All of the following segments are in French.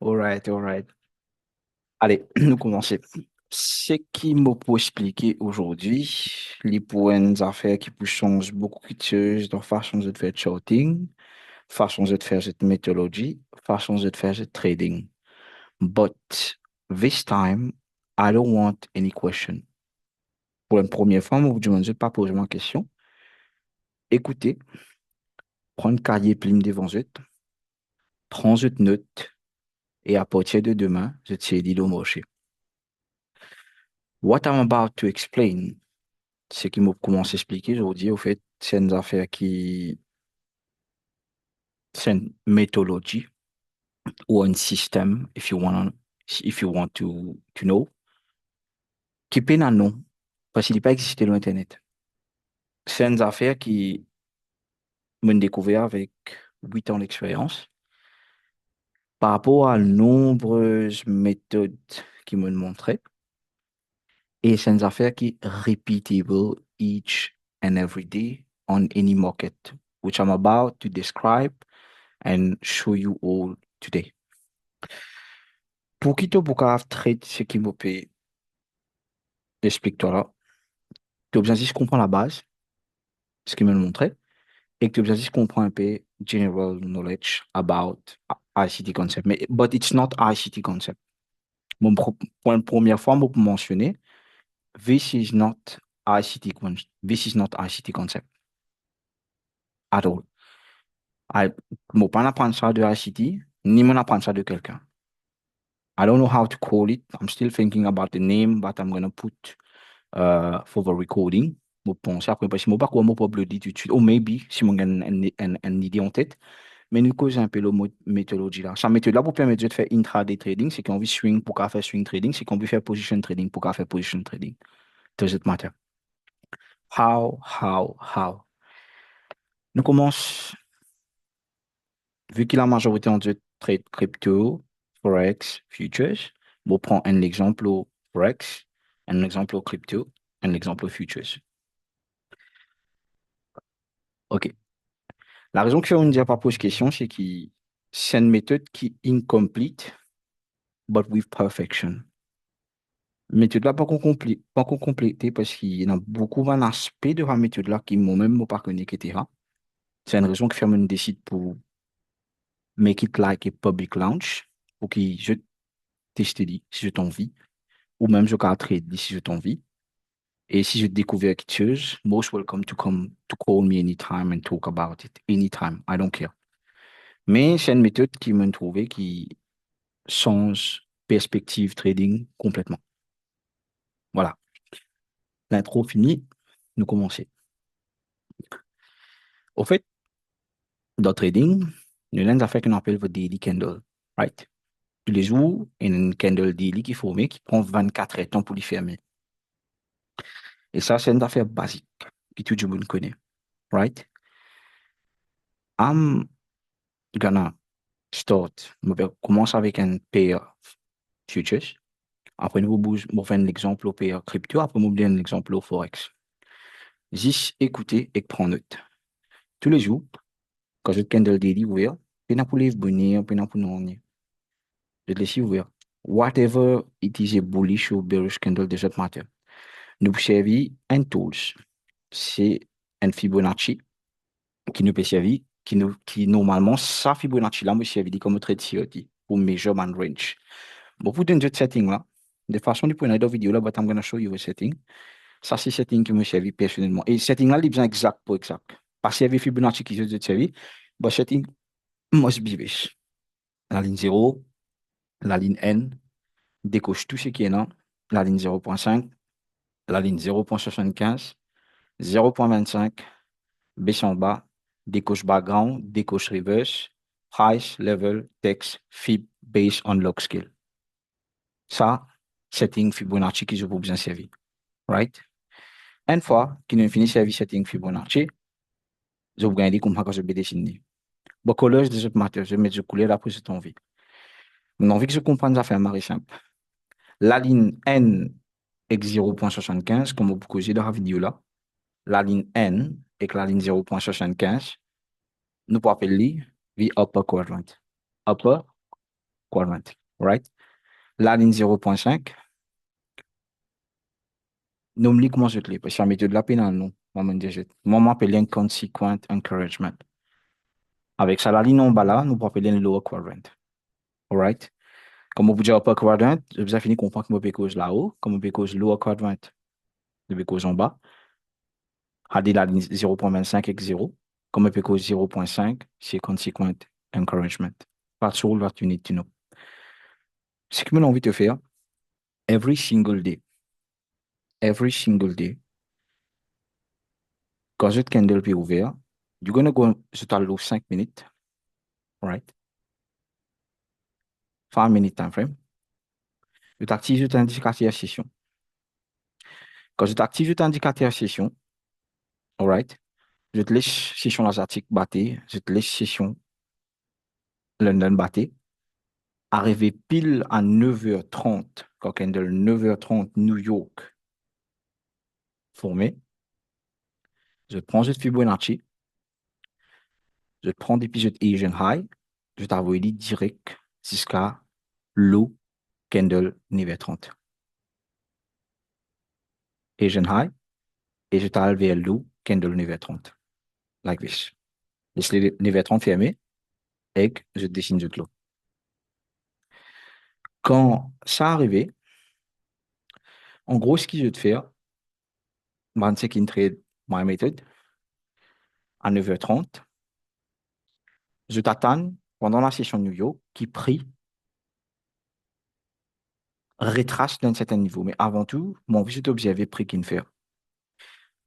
All right, all right. Allez, nous commençons. Ce qui m'a pour expliquer aujourd'hui, les points affaires qui pour changer beaucoup de choses dans la façon de faire charting, façon de faire cette méthodologie, façon de faire cette trading. But this time, I don't want any question. Pour une première fois, je vous demande de pas poser ma question. Écoutez, prendre cahier plume devant vous, prendre une note et à partir de demain, je t'ai dit le marché. What I'm about to explain, ce qui m'a commencé à expliquer, je vous dis, au fait, c'est une affaire c'est une méthodologie ou un système, if you want to know, qui peine à non, parce qu'il n'a pas existé sur Internet. C'est une affaire qui m'a découvert avec 8 ans d'expérience par rapport à nombreuses méthodes qui m'ont montré. Et c'est une affaire qui est repeatable each and every day on any market, which I'm about to describe and show you all today. Pour qui te bouca trade ce qui me paye, explique-toi là. Tu as besoin de comprendre la base, ce qui me le montrait, et tu as besoin de comprendre un peu general knowledge about ICT concept. Mais, but it's not ICT concept. Pour une première fois, je peux mentionner, this is not this is not ICT concept at all. Je ne peux pas apprendre ça de ICT, ni m'en apprendre ça de quelqu'un. I don't know how to call it. I'm still thinking about the name, but I'm gonna put for the recording. Je pense après parce que je ne sais pas quoi je peux le dire tout de suite. Ou maybe si je ai une idée en tête. Mais nous causons un peu la méthodologie là. Cette méthode là pour permettre de faire intraday trading, c'est qu'on veut swing pour faire swing trading, c'est qu'on veut faire position trading pour faire position trading. Does it matter? How? Nous commençons, vu que la majorité en trade crypto, forex, futures, on prend un exemple au forex, un exemple au crypto, un exemple au futures. OK. La raison que on ne dit pas pose question, c'est que c'est une méthode qui est incomplete, but with perfection. Méthode là, pas qu'on compléter parce qu'il y a beaucoup d'aspects de la méthode là qui moi-même pas connu, etc. C'est une raison que Firmin décide pour make it like a public launch, pour que je teste si je t'envie, ou même je peux trade si je t'envie. Et si je découvre quelque chose, most welcome to come to call me anytime and talk about it. Anytime, I don't care. Mais c'est une méthode qui m'a trouvé qui change perspective trading complètement. Voilà. L'intro finie, nous commençons. Au fait, dans le trading, nous avons une affaire qu'on appelle le daily candle, right? Tous les jours, il y a une candle daily qui est formée qui prend 24 heures de temps pour les fermer. Et ça, c'est une affaire basique que tout le monde connaît, right? I'm gonna start. Je vais commencer avec un pair futures. Après, nous faire un exemple au pair crypto. Après, nous donner un exemple au forex. Juste écouter et prendre note. Tous les jours, quand je candle daily ouvert, puis pour les bonheur, puis pour non. Je te laisse ouvert. Whatever it is a bullish or bearish candle doesn't matter. Nous servons un tools. C'est un Fibonacci qui nous peut servir, qui normalement, ça Fibonacci là, me servi comme trade COT pour measurement range. Bon, pour donner ce setting là, de façon de prendre dans la vidéo là, but I'm gonna show you a setting. Ça, c'est setting qui me servi personnellement. Et setting là, il est bien exact pour exact. Parce qu'il y avait Fibonacci qui se servi, but setting must be this. La ligne 0, la ligne N, décoche tout ce qui est là, la ligne 0.5, la ligne 0.75, 0.25, baisse en bas, décoche background, décoche reverse, price, level, text, fib, base on log scale. Ça, setting Fibonacci qui je vous bien servi. Right? Une fois qu'il a fini service setting Fibonacci, je vous gagne comment je vais dessiner. Bon, couleur, je matin, je mets de couleur après cette envie. Mon envie que je comprenne ça fait un marré simple. La ligne N est 0.75, comme vous pouvez dans la vidéo là. La ligne N est la ligne 0.75. Nous pouvons appeler the upper quadrant. Upper quadrant, right? La ligne 0.5, nomme-les comment je te l'ai, parce que la méthode de la peine, non, moi, m'appelle un consequent encouragement. Avec ça, la ligne en bas là, nous pouvons appeler un lower quadrant, alright? Comme on peut dire upper quadrant, je vous ai fini de comprendre que je peux cause là-haut, comme on peut cause lower quadrant, je peux cause en bas, à la ligne 0.25 avec 0, comme on peut cause 0.5, c'est consequent encouragement. That's all what you need to know. Ce que j'ai envie de faire, every single day, quand votre candle est ouvert, you're gonna go, je t'alloue 5 minutes, right? 5 minutes time frame. Je t'active cet indicateur session. Quand je t'active cet indicateur session, alright, je te laisse session asiatique battre, je te laisse session London battre, arriver pile à 9h30, quand candle 9h30 New York formé, je prends cette Fibonacci, je prends des pieds Asian High, je t'envoie direct jusqu'à low candle 9h30. Asian High, et je t'arrive vers low candle 9h30. Like this. Laisse les 9h30 fermés, et je dessine de l'eau. Quand ça arrive, en gros, ce que je vais te faire, c'est qu'une trade my method à 9h30. Je t'attends pendant la session New York qui prie, retrace d'un certain niveau. Mais avant tout, mon but, c'est d'observer prix qu'il fait.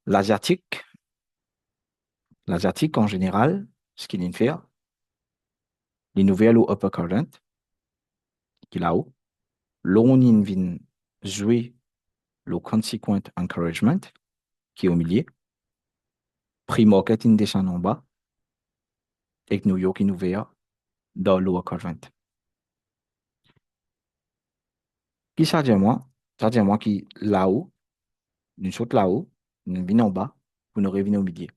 L'asiatique, en général, ce qu'il fait, les nouvelles au upper current, qui est là-haut, l'on vient jouer le consequent encouragement, qui est au milieu, prix market in descend en bas, et New York est ouvert dans le lower current. Qui ça dit moi? Ça dit moi qui là-haut, nous saute là-haut, nous venons en bas, pour nous revenir au milieu.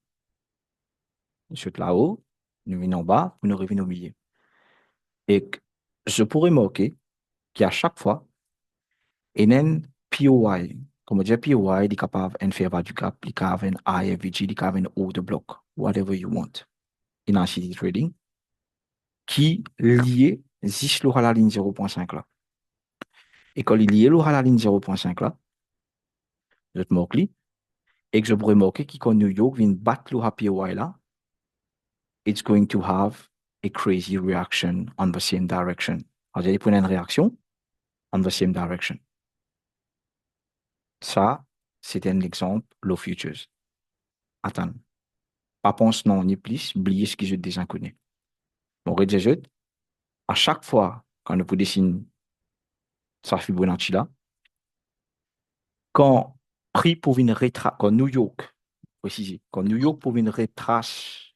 Nous saute là-haut, nous venons en bas, pour nous revenir au milieu. Et je pourrais marquer qu'à chaque fois, il y a un POI. Comme on dit, POI, il est capable de faire du gap, il est capable de faire un IFVG, il est capable de order block, whatever you want. In un CD trading, qui lié juste à la ligne 0.5 là. Et quand il est lié à la ligne 0.5 là, je te marque et que je pourrais marquer qui quand New York vient battre le POI là, it's going to have a crazy reaction on the same direction. Alors, il prendre une réaction on the same direction. Ça, c'est un exemple, low futures. Attends. Pas pense non, ni plus, oubliez ce que je déjà connais. Bon, déjà, à chaque fois, quand nous dessinons sa Fibonacci là, quand prix pour une retrace, quand New York, précisé, quand New York pour une retrace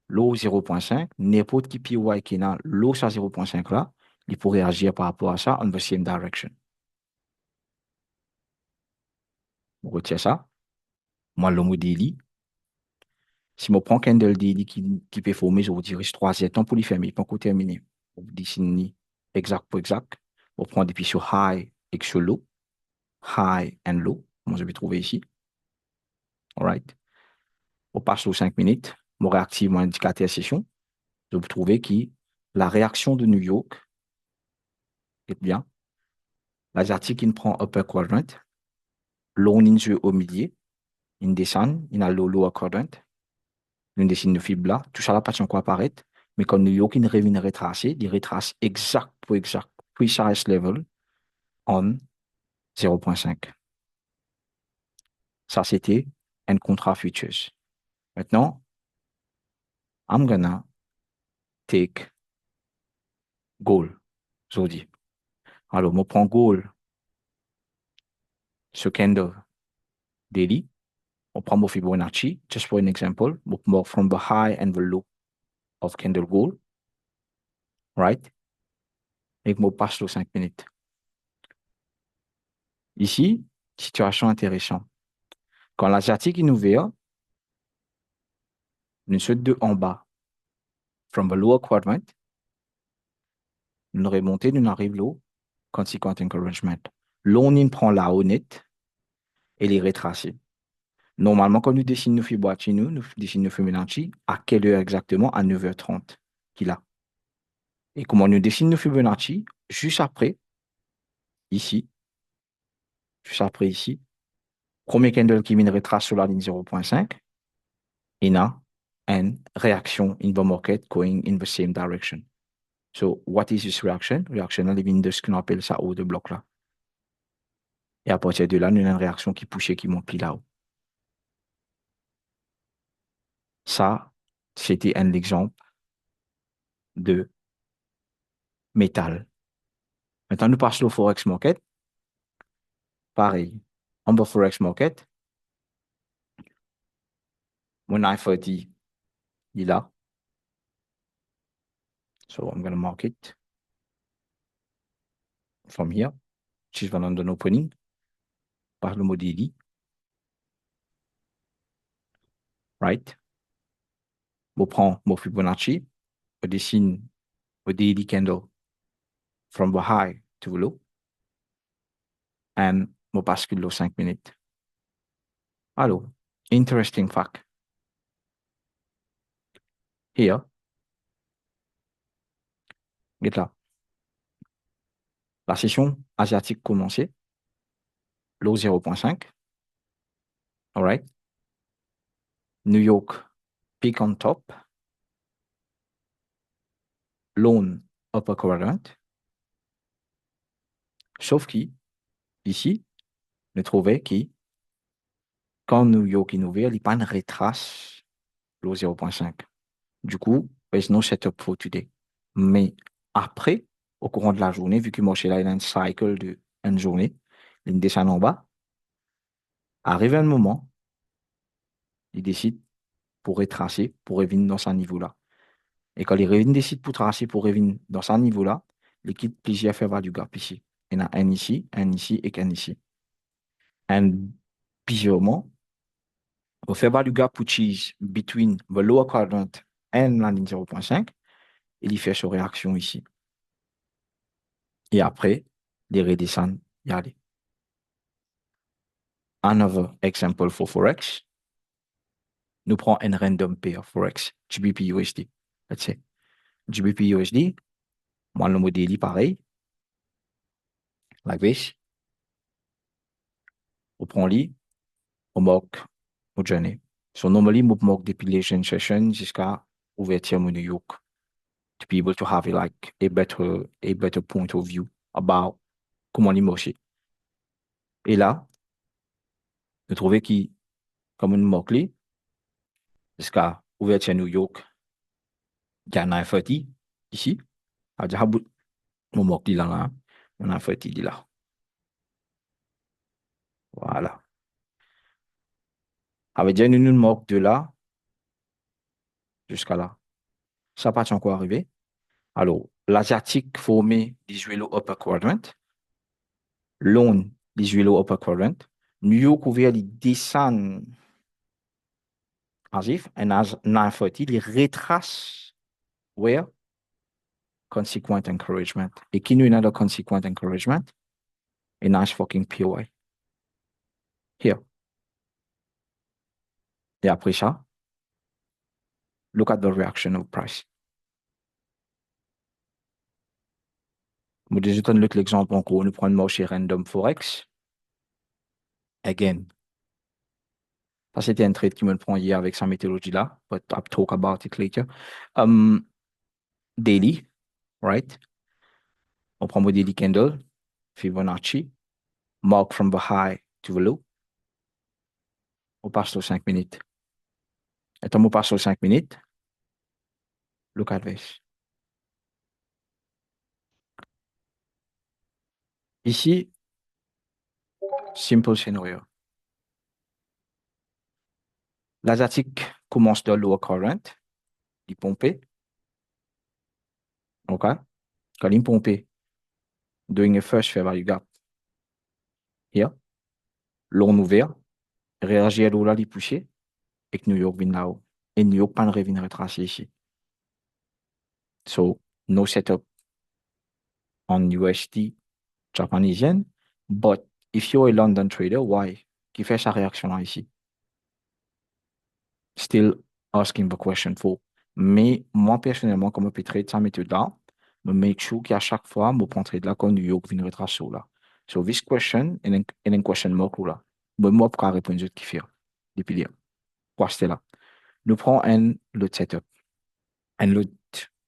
l'eau 0.5, n'importe qui PY qui est dans l'eau 0.5 là, il pourrait agir par rapport à ça en the same direction. On retient ça. Moi, le mot daily, si je prends candle daily qui peut former, je vous dirais 3 temps pour les fermer, pas qu'on terminer. On dessine exact pour exact. On prend des pieds sur high et sur low. High and low, comme je vais trouver ici. All right. On passe aux 5 minutes. On réactive mon indicateur session. Je vais trouver que la réaction de New York est bien. L'asiatique, il prend upper quadrant. L'on in au milieu. Il descend. Il a le lower quadrant. Il dessine le fib là. Tout ça là, pas quoi apparaître. Mais quand New York, il revient retracer, il retrace exact pour exact. Precise level on 0.5. Ça, c'était un contrat futures. Maintenant, I'm gonna take gold. Je dis. Alors, je prends gold sur candle daily. On prend mon Fibonacci, just for an example, more from the high and the low of candle gold, right? Et je passe aux 5 minutes. Ici, situation intéressante. Quand l'asiatique est ouvert, nous sommes deux en bas, from the lower quadrant, nous remontons, nous arrivons là, consequent encouragement. L'on y prend la honnête et les retracer. Normalement, quand nous dessinons nos Fibonacci, nous dessinons nos Fibonacci, à quelle heure exactement? À 9h30 qu'il a. Et comment nous dessinons nos Fibonacci? Juste après, ici, juste après ici, premier candle qui vient retrace sur la ligne 0.5, il a une réaction in the market going in the same direction. So, what is this reaction? Reaction, elle vient de ce qu'on appelle ça haut de bloc là. Et à partir de là, nous avons une réaction qui pousse et qui monte là-haut. Ça, c'était un exemple de métal. Maintenant, nous passons au Forex Market. Pareil. On va Forex Market. Mon I-30, il est là. So, I'm going to mark it from here. Si je vais dans un opening, par le mot daily. Right? Je prends mon Fibonacci. Je dessine le daily candle from the high to the low. And je bascule aux 5 minutes. Alors, interesting fact. Here, get là. La session asiatique commençait. Low 0.5. All right? New York, peak on top. Lone upper quadrant. Sauf ici, nous trouvons que quand New York est ouvert, il n'y a pas une retrace le 0.5. Du coup, there's no setup for today. Mais après, au courant de la journée, vu que le marché là, il a un cycle de une journée, il descend en bas, arrive un moment, il décide pour retracer, pour revenir dans ce niveau-là. Et quand il revient, décide pour tracer, pour revenir dans ce niveau-là, il quitte plusieurs faire du gap ici. Il y en a un ici et un ici. And bizarrement, au faire du gap which is between the lower quadrant and la ligne 0.5, il y fait sa réaction ici. Et après, il redescend, y aller. Another example for Forex. Nous prenons un random pair Forex, GBP USD. Let's say. GBP USD, moi le modèle est pareil, like this. On prend lui, on marque au journée. So normally, on marque depuis les session jusqu'à ouverture de New York to be able to have like a better point of view about comment il marche. Et là, nous trouvons qui, comme une marque jusqu'à ouverture New York, il y a un 930 ici. À mon marque là, on a 930 là. Voilà. Avec déjà une marque de là jusqu'à là. Ça pas encore arrivé. Alors, l'asiatique formé des upper quadrant, lone des upper quadrant, New York ouvert les descend as if, and as 940, les retrace where consequent encouragement. Et qui nous a consequent encouragement? A nice fucking POI. Here. Et après ça, look at the reaction of price. Je vais donner l'autre exemple encore. Nous prenons le marché random Forex. Again. Ça, c'était un trade qui me prend hier avec sa méthodologie-là. But I'll talk about it later. Daily, right? On prend mon daily candle, Fibonacci, mark from the high to the low. On passe aux 5 minutes. Et quand on passe aux 5 minutes, look at this. Ici, simple scenario. L'asiatique commence dans lower current, il pompe, OK? Quand il pompe, doing a first fair value gap, here, l'on ouvert, réagit à l'eau là, il pousse, et que New York vient là-haut. Et New York pas de revient retracer ici. So, no setup en USD Japanese yen. But if you're a London trader, why? Qui fait sa réaction là ici? Still asking the question for. Mais moi, personnellement, comme je peux trader sa méthode-là, je make sure qu'à chaque fois, je prends trade là comme New York vient retracer là. So this question, and then question mark là. Moi, pour répondre qui fait. Depuis là. Quoi, c'était là. Nous prenons le setup, le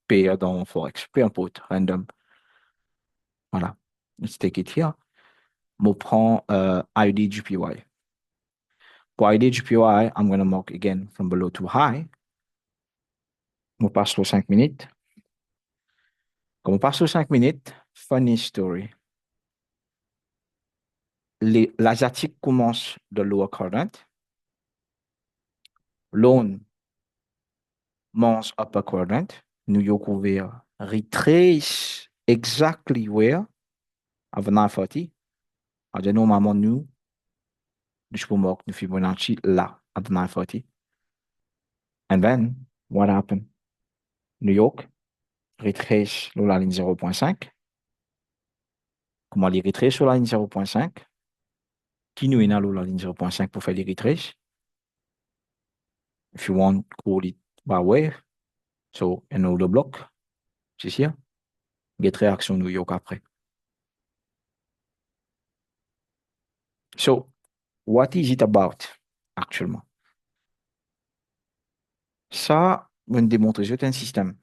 pair dans Forex, peu importe, random. Voilà. Let's take it here. Je prends ID GPY. For ID GPY, I'm going to mark again from below to high. Je passe aux 5 minutes. Comme on passe aux 5 minutes, funny story. L'Asiatique commence de lower quadrant. Lone monte upper quadrant. New York ouvert. Retrace exactly where? Of 940. Alors, normalement, nous peux marquer nous Fibonacci là, at 940. And then, what happened? New York retrace sur la ligne 0.5. Comment les retrace sur la ligne 0.5? Qui nous est dans la ligne 0.5 pour faire les retraces? If you want, call it by wave. So, another block. C'est sûr? Get réaction New York après. So, what is it about, actuellement? Ça, on démontre juste un système.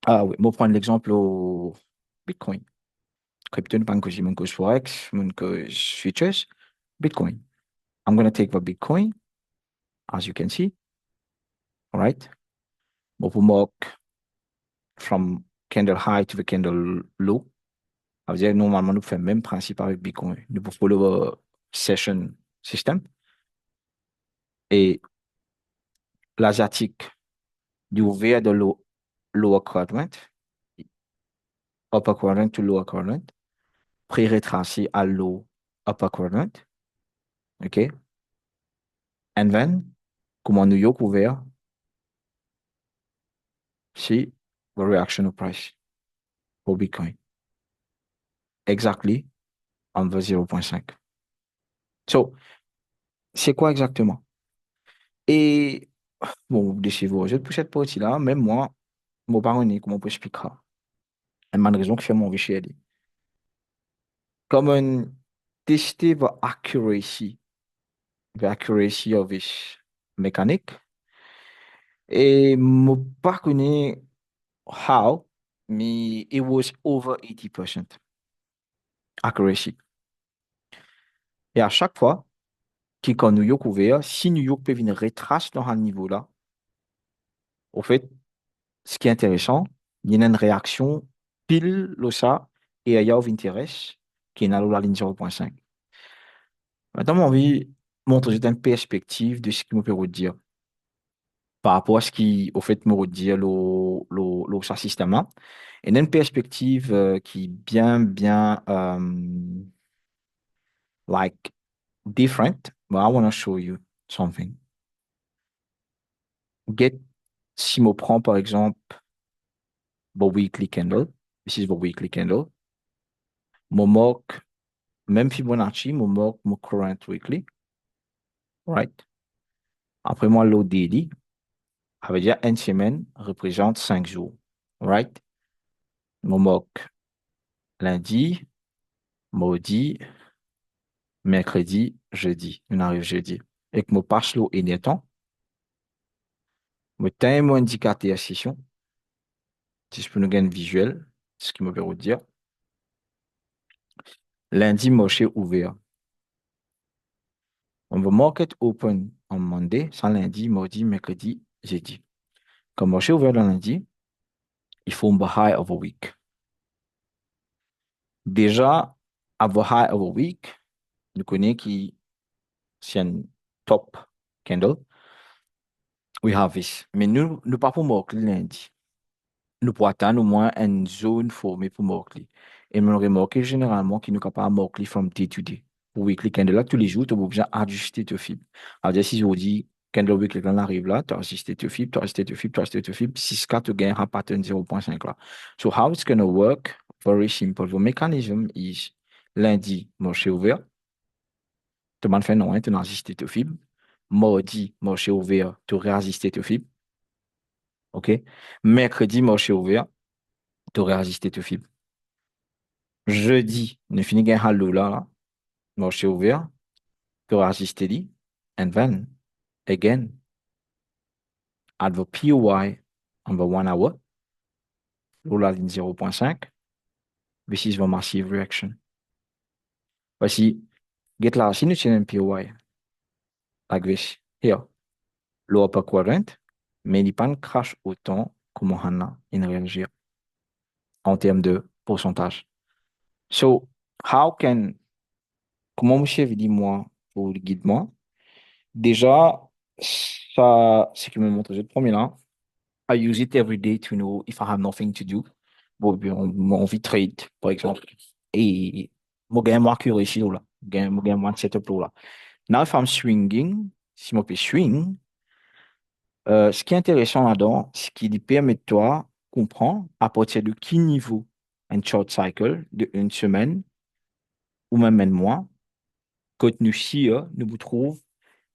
Ah oui, on prendre l'exemple au Bitcoin. Crypto, pas que j'ai mon cause Forex, mon cause futures, Bitcoin. I'm going to take the Bitcoin, as you can see, all right? Bon, pour mark from candle high to the candle low. Ça veut dire, normalement, nous faisons le même principe avec Bitcoin. Nous pouvons follow le session system. Et l'asiatique, du ouvert de lower quadrant, upper quadrant to lower quadrant, pré-retracé à low upper quadrant. OK? And then, comment New York ouvert, c'est the reaction of price for Bitcoin. Exactly on the 0.5. So, c'est quoi exactement? Et, bon, décevez-vous, je pour cette partie-là, même moi, mon parent, comment on peut expliquer? Et ma raison qui fait mon richesse. Comme un tester the accuracy of this mécanique. Et mon pas connaît how, mais it was over 80% accuracy. Et à chaque fois, quand New York ouvert, si New York peut venir retrace dans un niveau-là, au fait, ce qui est intéressant, il y a une réaction pile le ça et il y a intérêt qui est dans la ligne 0.5. Maintenant, j'ai envie de montrer une perspective de ce que je peux dire par rapport à ce qui, au fait, me dire le système. Hein. Et une perspective qui est bien, like, different, but I want to show you something. Get, si je prends par exemple the weekly candle, this is the weekly candle, je marque, même Fibonacci, je marque mon current weekly, right? Après moi, le daily, ça veut dire une semaine représente 5 jours, right? Je marque lundi, mardi, mercredi, jeudi. On arrive jeudi. Et que je passe l'eau et temps, je tiens mon indicateur à session, si je peux nous gagner visuel, ce qui me veut dire. Lundi, marché ouvert. On va market open on Monday, sans lundi, mardi, mercredi, jeudi. Comme marché ouvert le lundi, il faut un high of a week. Déjà, avoir high of a week, nous connaissons qui c'est un top candle. We have this. Mais nous pas pour marquer le lundi. Nous pouvons atteindre au moins une zone formée pour marquer. Et nous remarquons généralement qu'il nous capable de marquer from day to day. Pour weekly candle là, tous les jours, tu as besoin d'ajuster tes fibres. Alors, si je vous dis candle weekly quand on arrive là, tu as ajusté tes fibres, tu as ajusté tes fibres, tu as ajusté tes fibres, 6K, tu gagnes un pattern 0.5 là. So, how it's going to work very simple. The mechanism is lundi, marché ouvert. Tu m'as fait non, hein, tu n'as assisté au FIB. Mardi, marché ouvert, tu aurais assisté au FIB. OK? Mercredi, marché ouvert, tu aurais assisté au FIB. Jeudi, nous finissons un hallo là, marché ouvert, tu aurais assisté dit. And then, again, at the POY on the 1 hour, la ligne 0.5, this is the massive reaction. Voici, get la sinus in POY, like this, here, low upper quadrant, mais il pas crash autant comment Hannah il réagir en termes de pourcentage. So, how can, comment monsieur dit moi pour le guide moi? Déjà, ça, c'est qui me montre le premier là. I use it every day to know if I have nothing to do. Bon, puis on envie de trade, par exemple. Et mon gain marqué ici, là. Mon gain moins setup là. Now, if I'm swinging, si je peux swing, ce qui est intéressant là-dedans, c'est qu'il permet de toi comprendre à partir de quel niveau un short cycle de une semaine ou même un mois, que nous si nous vous trouve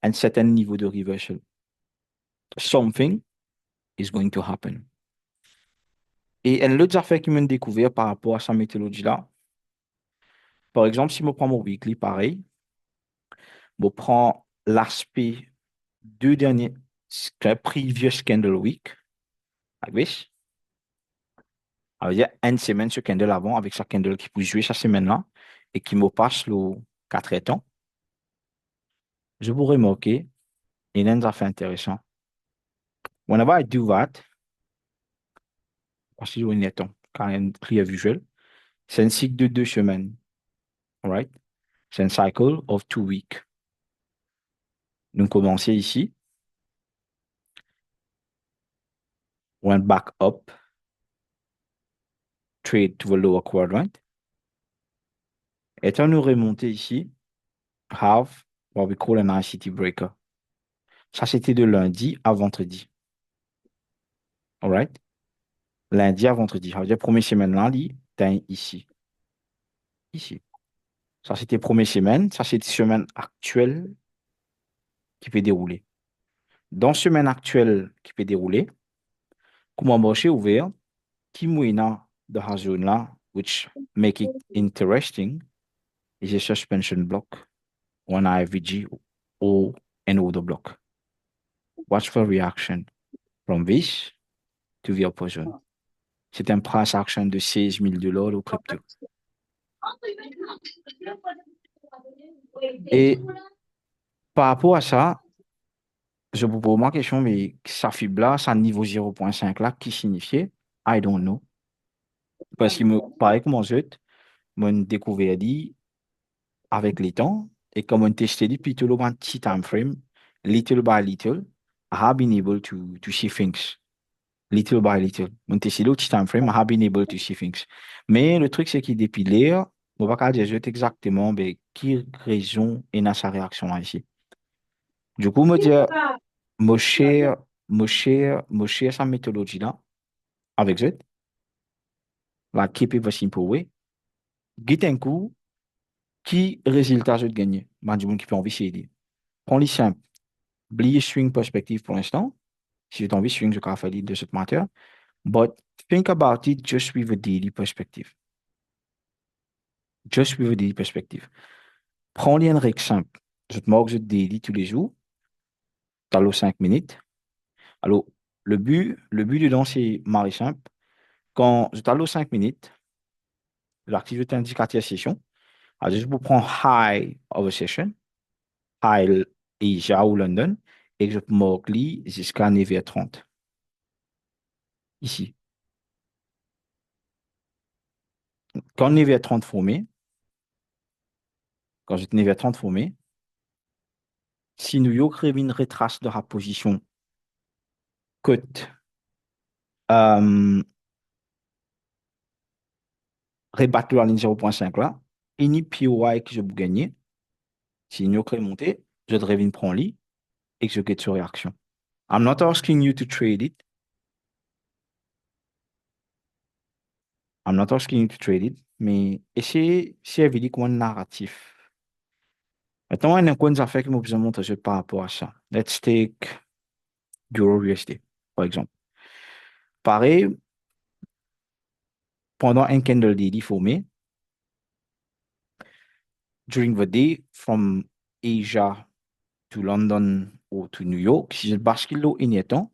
un certain niveau de reversal. Something is going to happen. Et une autre affaire qui m'a découvert par rapport à sa méthodologie-là, par exemple, si je prends mon weekly, pareil, je prends l'aspect deux derniers, previous candle week, like this. Ça veut dire une semaine ce candle avant avec sa candle qui peut jouer cette semaine-là et qui me passe le 4 temps. Je vous remarquer, il y a une affaire intéressante. Whenever I do that, parce que je vais quand il y a une clear visual, c'est un cycle de 2 semaines. All right? C'est un cycle of 2 weeks. Nous commençons ici. Went back up. Trade to the lower quadrant. Et on nous remonté ici, have what we call an ICT breaker. Ça, c'était de lundi à vendredi. All right? Lundi à vendredi. Ça veut dire, première semaine là, ici. Ici. Ça, c'était première semaine. Ça, c'est semaine actuelle qui peut dérouler. Dans semaine actuelle qui peut dérouler, comment marché ouvert, qui mouina de la zone là, which make it interesting, is a suspension block, one IVG or an order block. Watch for reaction from this to the opposite. C'est un price action de $16,000 au crypto. Et par rapport à ça, je vous pose ma question, mais ça fibre là, ça niveau 0.5 là, qui signifiait? I don't know. Parce qu'il me paraît que mon jeu, mon découvert dit avec les temps, et comme on testait depuis tout le petit time frame, little by little, I have been able to see things. Little by little. On testait le petit time frame, I have been able to see things. Mais le truc, c'est qu'il depuis l'air, on va pas dire exactement mais, qui raison est dans sa réaction là ici. Du coup, me dire, mon cher, sa méthodologie là, avec ça, la keep it a simple way, get un coup, qui résultat je gagner? Ben, du monde qui peut envie d'aider. Prends-les simple. Oubliez swing perspective pour l'instant. Si tu as envie de swing, je vais faire de cette matière. But think about it just with a daily perspective. Just with a daily perspective. Prends-les une règle simple. Je te marque le daily tous les jours. Tu as 5 minutes. Alors, le but dedans, c'est marrer simple. Quand je t'alloue 5 minutes, j'active l'indicateur session. Alors, je vous prends high of a session, high Asia ou London, et je marque jusqu'à 9h30. Ici. Quand 9h30 formé, quand je 9h30 formé, si nous y créons une retrace de la position cote, rebattre la ligne 0.5 là, et ni POI que je peux gagner, si nous créons monter, je devrais venir prendre lit et que je get sur réaction. I'm not asking you to trade it. I'm not asking you to trade it, mais essayez, si elle veut dire comme un narratif. Maintenant, il y a une affaire qui m'a besoin de montrer par rapport à ça. Let's take Euro USD, par exemple. Pareil, pendant un candle daily formé, during the day, from Asia to London or to New York, si je bascule au temps,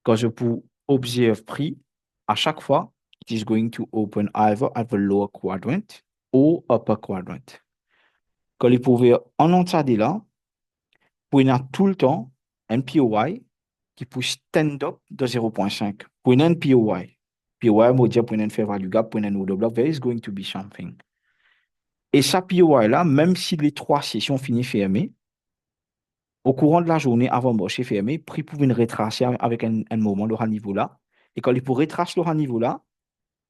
quand je peux observer prix, à chaque fois, it is going to open either at the lower quadrant or upper quadrant. Quand il pouvait en entier là, pour y a tout le temps un POY qui peut stand up de 0,5. Pour un POY, POY, on dire pour un fair value gap, pour un order block, there is going to be something. Et ça POY là, même si les trois sessions finissent fermées, au courant de la journée, avant le marché fermé, prix pouvait retracer avec un moment de niveau là. Et quand il peut retracer le niveau là,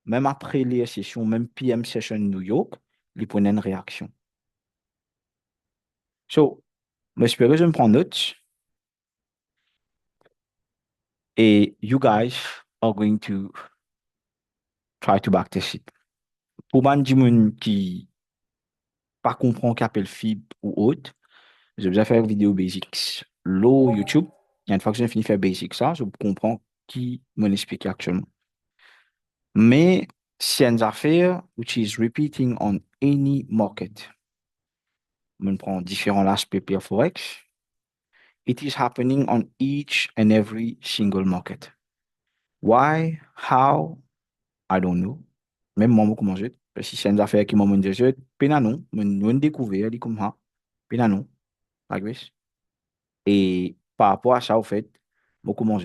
même après les sessions, même PM session New York, il prenait une réaction. So, j'espère que je me prends note. Et you guys are going to try to backtest it. Pour man di moun qui pas comprend qu'appelle FIB ou autre, j'ai déjà fait une vidéo basics. Là, YouTube, il y a une fois que j'ai fini de faire basics, ça, je comprends qui m'en explique actuellement. Mais c'est une affaire which is repeating on any market. On prend différents aspects pour Forex. It is happening on each and every single market. Why? How? I don't know. Même moi, je commence. Si c'est une affaire qui m'a dit, je peine non, je découvert, dit comme ça, peine non, like this. Et par rapport à ça, au fait, je commence.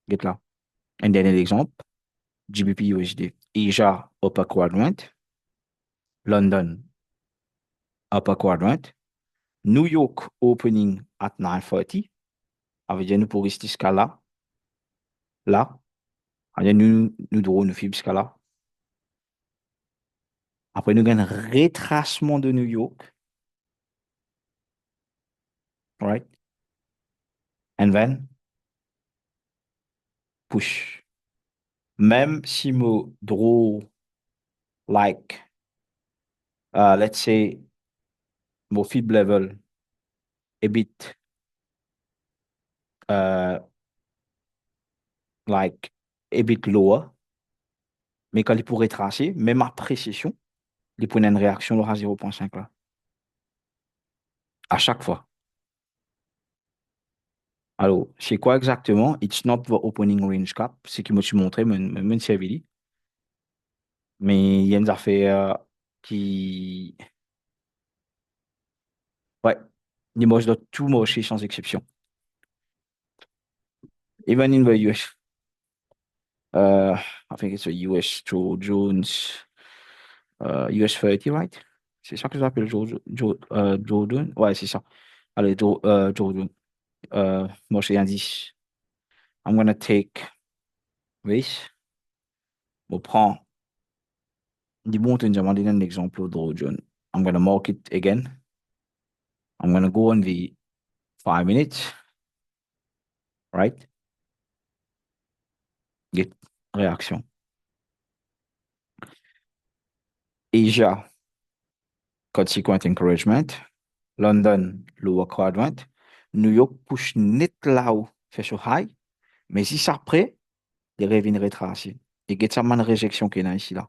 Get là. Un dernier exemple, GBP USD. Asia upper quadrant, London upper quadrant, New York opening at 9:30. Avec dire nous pour rester jusqu'à là, là. Avec nous devons nous faire jusqu'à là. Après, nous avons un retracement de New York, right? And then, push. Même si me draw, like, let's say, mon fib level a bit, uh, like, a bit lower, mais quand il pourrait tracer, même après session, il prenait une réaction à 0,5 là. À chaque fois. Alors, c'est quoi exactement? It's not the opening range cap, c'est qui me suis montré, me servi. Mais il y a une affaire qui, ouais, les moches de tout marché sans exception. Even in the US, I think it's a US Joe Jones, US 30, right? C'est ça que j'appelle Joe Jones? Ouais, c'est ça. Allez, Joe Jones. Marché indice. I'm gonna take this. On prend, dis-moi, tu nous as demandé un exemple de Joe Jones. I'm gonna mark it again. I'm gonna go on the 5 minutes, right? Get réaction. Asia, consequent encouragement. London, lower quadrant. New York push net là-haut, fait sur high. Mais si ça après, il revient retracer. Et get ça man réjection qu'il y a ici là.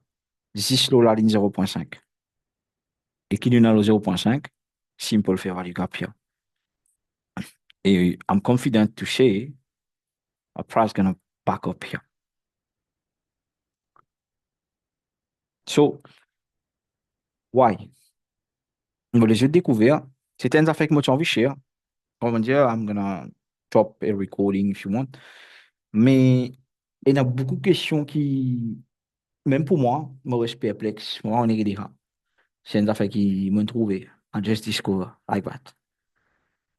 10 là, la ligne 0,5. Et qui nous a le 0,5, simple fair value gap here. Et I'm confident to say a price gonna back up here. So, why? Les jeux de découvert, c'était une affaire que moi j'ai envie de share. On va dire, I'm gonna drop a recording if you want. Mais il y a beaucoup de questions qui, même pour moi, me restent perplexes. Moi, on est déjà. C'est une affaire qui m'ont trouvé. I just discover like that.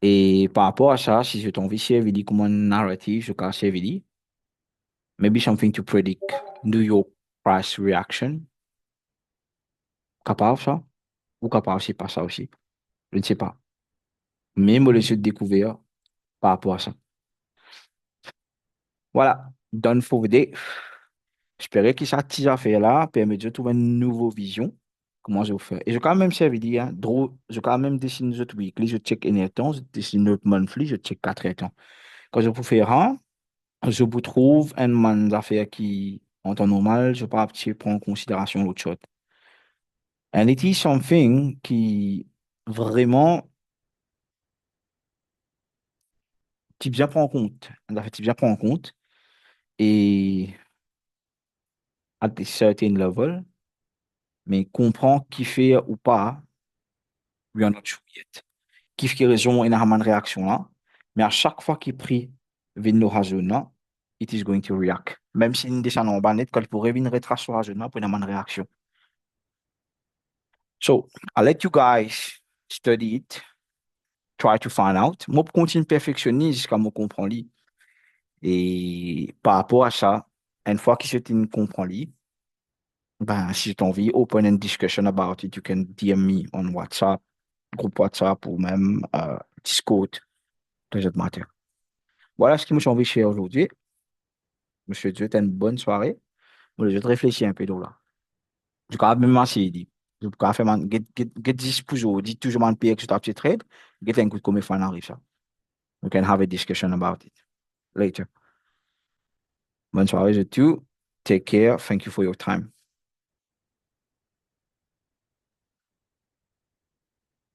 Et par rapport à ça, si je t'envie de dire comme un narrative, je casse dit, maybe something to predict New York price reaction. Capable ça? Ou capable c'est pas ça aussi? Je ne sais pas. Mais moi, je découvert par rapport à ça. Voilà. Done for the day. J'espérais que cette petite affaire-là permet de trouver une nouvelle vision. Comment je vais faire? Et je quand même servi dire, hein, je quand même dessine notre weekly, je check un temps, je dessine notre monthly, je check 4 temps. Quand je peux faire un, je vous trouve un man d'affaires qui, en temps normal, je peux pas prendre en considération l'autre chose. And it is something qui vraiment, qui bien prend en compte. En fait, qui bien prend en compte. Et at a certain level, mais comprend qui fait ou pas, we are not sure yet. Qui fait raison, il a une réaction là. Mais à chaque fois qu'il prie, vient le raisonnement, it is going to react. Même si il descend en bas net, quand il pourrait venir retracer le raisonnement pour une réaction. So, I'll let you guys study it, try to find out. Moi, pour continuer de perfectionner jusqu'à me comprendre. Et par rapport à ça, une fois que tu comprends, ben, si tu as envie, open a discussion about it, you can DM me on WhatsApp, groupe WhatsApp ou même Discord, doesn't matter. Voilà ce que je suis envie de faire aujourd'hui. Monsieur Dieu, t'as une bonne soirée. Moi, je vais te réfléchir un peu là. Je vais même m'asseoir, dit. Je vais faire get 10 toujours, dit toujours man payer que tu as petit trade, get un coup de combien de arrive ça. We can have a discussion about it later. Bonne soirée, je te Take care. Thank you for your time.